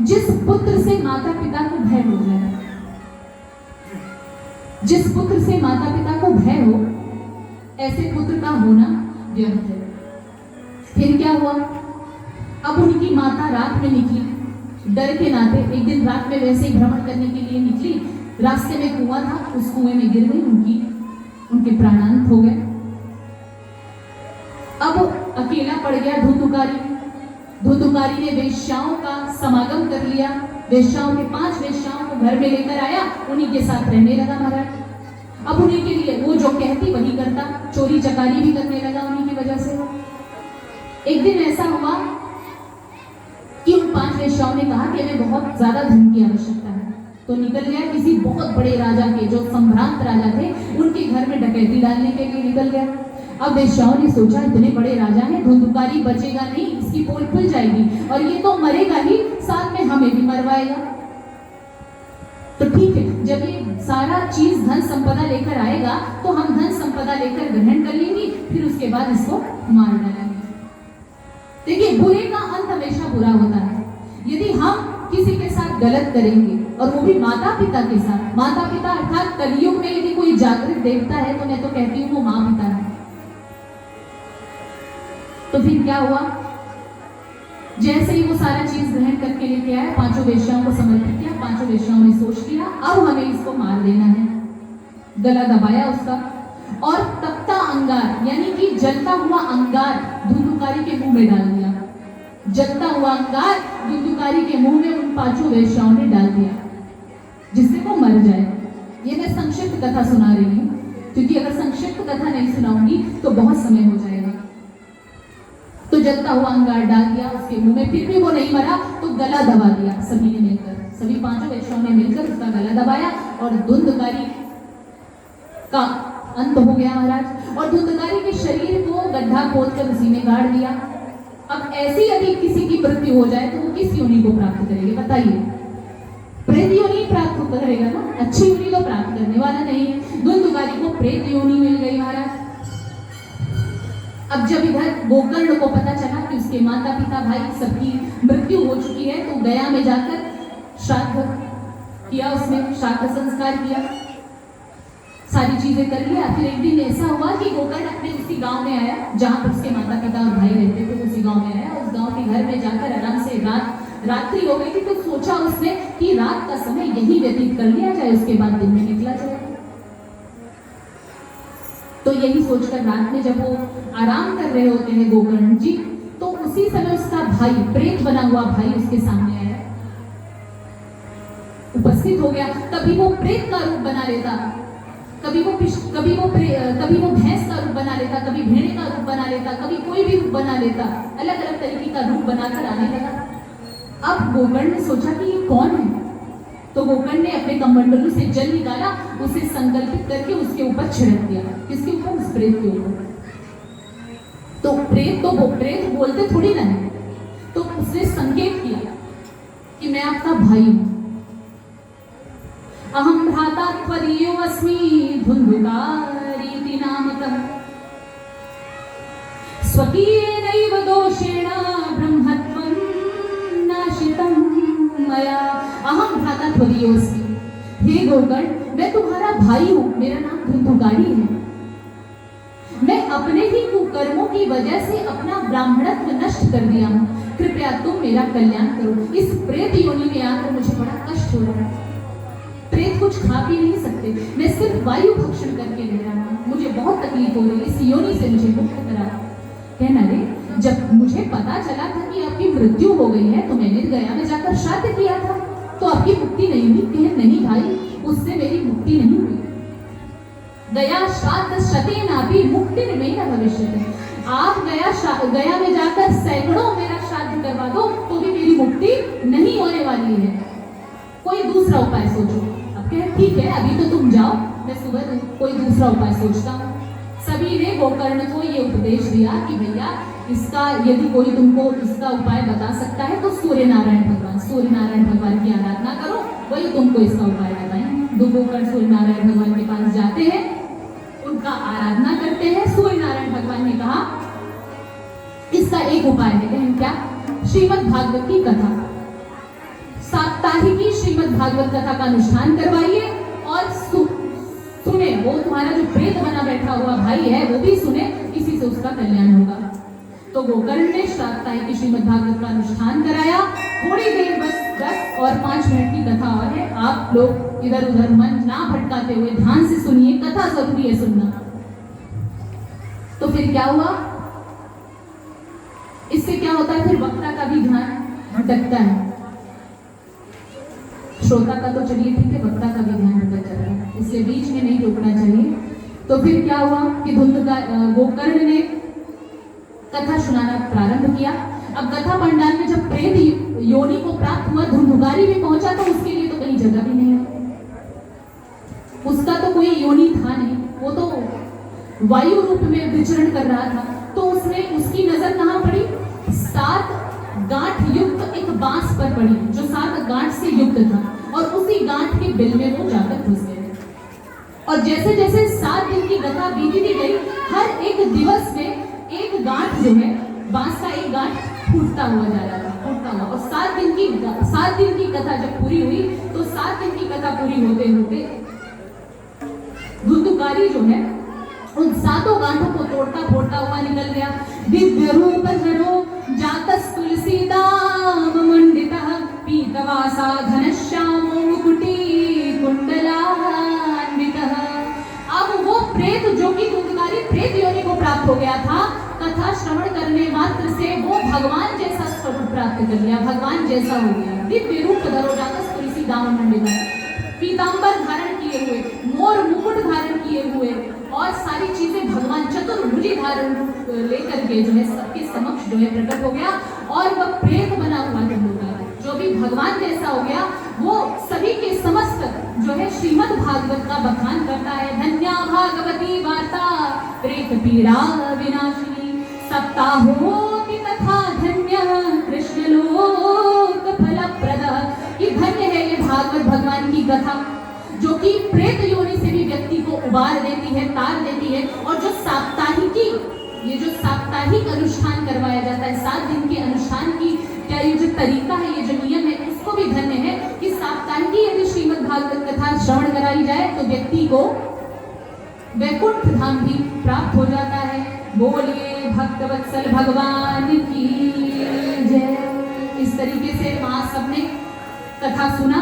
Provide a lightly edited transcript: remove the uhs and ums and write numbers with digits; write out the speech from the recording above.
जिस पुत्र से माता पिता को भय हो जाए, जिस पुत्र से माता पिता को भय हो, ऐसे पुत्र का होना व्यर्थ है। फिर क्या हुआ? अब उनकी माता रात में निकली, डर के नाते। एक दिन रात में वैसे ही भ्रमण करने के लिए निकली, रास्ते में कुआं था, उस कुएं में गिर गई, उनके प्राणांत हो गए। अब अकेला पड़ गया धुंधुकारी। धुंधुकारी ने वेश्याओं का समागम कर लिया, वेश्याओं के 5 वेश्याओं को घर में लेकर आया, उन्हीं के साथ रहने लगा महाराज। अब उन्हीं के लिए वो जो कहती वही करता, चोरी चकारी भी करने लगा उन्हीं की वजह से। एक दिन ऐसा हुआ कि उन 5 वेश्याओं ने कहा कि हमें बहुत ज्यादा धन की आवश्यकता है, तो निकल गया किसी बहुत बड़े राजा के, जो सम्भ्रांत राजा थे, उनके घर में डकैती डालने के लिए निकल गया। अब वेश्याओं ने सोचा इतने बड़े राजा हैं, धुंधुकारी बचेगा नहीं, इसकी पोल खुल जाएगी और ये तो मरेगा ही, साथ में हमें भी मरवाएगा। तो ठीक है, जब ये सारा चीज धन संपदा लेकर आएगा तो हम धन संपदा लेकर ग्रहण कर लेंगे, फिर उसके बाद इसको मार डालेंगे। देखिए, बुरे का अंत हमेशा बुरा होता है। यदि हम किसी के साथ गलत करेंगे, और वो भी माता पिता के साथ, माता पिता अर्थात कलयुग में यदि कोई जागृत देवता है तो मैं तो कहती हूँ वो माँ पिता है। तो फिर क्या हुआ? जैसे ही वो सारा चीज ग्रहण करके लेके आया, 5 वेश्याओं को समर्पित किया, 5 वेश्याओं ने सोच लिया अब हमें इसको मार देना है। गला दबाया उसका और तपता अंगार यानी कि जलता हुआ अंगार धुंधुकारी के मुंह में डाल दिया। जलता हुआ अंगार धुंधुकारी के मुंह में उन 5 वेश्याओं ने डाल दिया, जिससे वो मर जाए। ये मैं संक्षिप्त कथा सुना रही हूँ, क्योंकि अगर संक्षिप्त कथा नहीं सुनाऊंगी तो बहुत समय हो जाएगा। तो जलता हुआ अंगार डाल दिया उसके मुंह में, फिर भी वो नहीं मरा तो गला दबा दिया सभी ने मिलकर, सभी 5 वेश्याओं ने मिलकर उसका गला दबाया और धुंधुकारी का अंत हो गया महाराज। और धुंधुकारी के शरीर को गड्ढा खोदकर उसी में गाड़ दिया। अब ऐसी यदि किसी की मृत्यु हो जाए तो वो किस योनि को प्राप्त करेंगे बताइए? प्रेत योनि प्राप्त करेगा ना, अच्छी योनि तो प्राप्त करने वाला नहीं है। धुंधुकारी को प्रेत योनि मिल गई महाराज। अब जब इधर गोकर्ण को पता चला कि उसके माता पिता भाई सबकी मृत्यु हो चुकी है, तो गया में जाकर श्राद्ध किया, उसने श्राद्ध संस्कार किया, सारी चीजें कर लिया। फिर एक दिन ऐसा हुआ कि गोकर्ण अपने उसी गांव में आया जहां पर उसके माता पिता और भाई रहते थे, उसी गांव में आया। उस गांव के घर में जाकर आराम से रात्रि हो गई थी, तो सोचा उसने कि रात का समय यही व्यतीत कर लिया जाए, उसके बाद दिन में निकला जाए। तो यही सोचकर रात में जब वो आराम कर रहे होते हैं गोकर्ण जी, तो उसी समय उसका भाई, प्रेत बना हुआ भाई उसके सामने आया, उपस्थित हो गया। कभी वो प्रेत का रूप बना लेता, कभी वो भैंस का रूप बना लेता, कभी भेड़े का रूप बना लेता, कभी कोई भी रूप बना लेता, अलग अलग तरीके का रूप बनाकर आने लगा। अब गोकर्ण ने सोचा कि ये कौन है, तो गोकर्ण ने अपने कमंडलू से जल निकाला, उसे संकल्पित करके उसके ऊपर छिड़क दिया। किसके ऊपर? उस प्रेत के ऊपर। तो प्रेत बोलते थोड़ी ना है, तो उसने संकेत किया कि मैं आपका भाई हूं। अहम भ्राता त्वदीयो अस्मि धुंधुकारीति नामकः स्वकीयेनैव दोषेण ब्रह्मत्वं नाशितं मया। अहम भ्राता त्वदीयो अस्मि, हे गोकर्ण मैं तुम्हारा भाई हूं, मेरा नाम धुंधुकारी है। मैं अपने ही कुकर्मों की वजह से अपना ब्राह्मणत्व नष्ट कर दिया हूं, कृपया तुम मेरा कल्याण करो। इस प्रेत योनि में आकर मुझे बड़ा कष्ट हो रहा है, प्रेत कुछ खा पी नहीं सकते, मैं सिर्फ वायु भक्षण करके रह रहा हूँ, मुझे बहुत तकलीफ हो रही है, इस योनि से मुझे मुक्त करा। कहना रे, जब मुझे पता चला था कि आपकी मृत्यु हो गई है तो मैंने गया में जाकर श्राद्ध किया था, तो आपकी मुक्ति नहीं हुई। कहे नहीं भाई, उससे मेरी मुक्ति नहीं हुई। गया श्राद्ध शतेनापि मुक्तिर्मेन भविष्यति। आप गया में जाकर सैकड़ों मेरा श्राद्ध करवा दो तो भी मेरी मुक्ति नहीं होने वाली है, कोई दूसरा उपाय सोचो। अब कहे ठीक है, अभी तो तुम जाओ, मैं सुबह कोई दूसरा उपाय सोचता हूँ। सभी ने गोकर्ण को ये उपदेश दिया कि भैया इसका यदि कोई तुमको इसका उपाय बता सकता है तो सूर्य नारायण भगवान की आराधना करो, वही तुमको इसका उपाय बताएंगे। गोकर्ण सूर्य नारायण भगवान के पास जाते हैं, उनका आराधना करते हैं। सूर्य नारायण भगवान ने कहा इसका एक उपाय है। क्या? श्रीमद् भागवत की कथा। श्रीमद् भागवत कथा का अनुष्ठान करवाइए और सुने, वो तुम्हारा जो प्रेत बना बैठा हुआ भाई है वो भी सुने, इसी से उसका कल्याण होगा। तो गोकर्ण ने साप्ताहिक श्रीमद् भागवत का अनुष्ठान कराया। थोड़ी देर, बस 10 और 5 मिनट की कथा और है। आप लोग इधर उधर मन ना भटकाते हुए ध्यान से सुनिए, कथा जरूरी है सुनना। तो फिर क्या हुआ, इससे क्या होता है, फिर वक्ता का भी ध्यान भटकता है। श्रोता का तो चलिए ठीक है, वक्ता का भी ध्यान भटक जाता है, इसलिए बीच में नहीं रोकना चाहिए। तो फिर क्या हुआ कि गोकर्ण ने कथा सुनाना प्रारंभ किया। अब कथा पंडाल में जब प्रेत योनि को प्राप्त हुआ, धुंधुकारी में पहुंचा, तो उसके लिए तो कहीं जगह भी नहीं है, उसका तो कोई योनि था नहीं, वो तो वायु रूप में विचरण कर रहा था। तो उसने, उसकी नजर कहां पड़ी, 7 गांठ युक्त एक बांस पर पड़ी, जो 7 गांठ से युक्त था, और उसी गांठ के बिल में वो जाकर घुस गए। और जैसे जैसे 7 दिन की कथा बीतती गई, हर एक दिवस में एक गांठ जो है, बांस का एक गांठ फूटता हुआ जा रहा था, फूटता हुआ। और 7 दिन की कथा जब पूरी हुई, तो 7 दिन की कथा पूरी होते होते धुंधुकारी जो है उन 7 गांठों को तोड़ता फोड़ता हुआ निकल गया। दिव्य रूप धरो जातस तुलसीदाम मंडितः पीतवासा घनश्यामो मुकुटी कुंडलान्वितः। अब वो प्रेत जो कि धुंधुकारी प्रेत योनि को प्राप्त हो गया था, कथा श्रवण करने मात्र से वो भगवान जैसा स्वरूप प्राप्त कर लिया, भगवान जैसा हो गया। दिव्य रूप धरो जातस तुलसीदाम मंडितः, पीतांबर धारण किए हुए, मोर मुकुट धारण किए हुए, और सारी चीजें भगवान चतुर्भुजी धारण लेकर के जो है सबके समक्ष जो है प्रकट हो गया। और वह प्रेत बना हुआ धुंधुकारी जो भी भगवान जैसा हो गया, वो सभी के समस्त जो है श्रीमद् भागवत का बखान करता है। धन्या भागवती वार्ता प्रेत पीड़ा विनाशिनी, सप्ताहोति तथा धन्य कृष्ण लोक फलप्रद। कि धन्य है ये भागवत भगवान की कथा, जो कि प्रेत योनि से भी व्यक्ति को उबार देती है, तार देती है। और जो ये जो साप्ताहिक अनुष्ठान करवाया जाता है, 7 दिन के अनुष्ठान की क्या ये जो तरीका है, ये जो नियम है, उसको भी धन्य है कि साप्ताहिक यदि श्रीमद् भागवत कथा श्रवण कराई जाए तो व्यक्ति को वैकुंठ धाम भी प्राप्त हो जाता है। बोलिए भक्तवत्सल भगवान की जय। इस तरीके से मां सबने कथा सुना।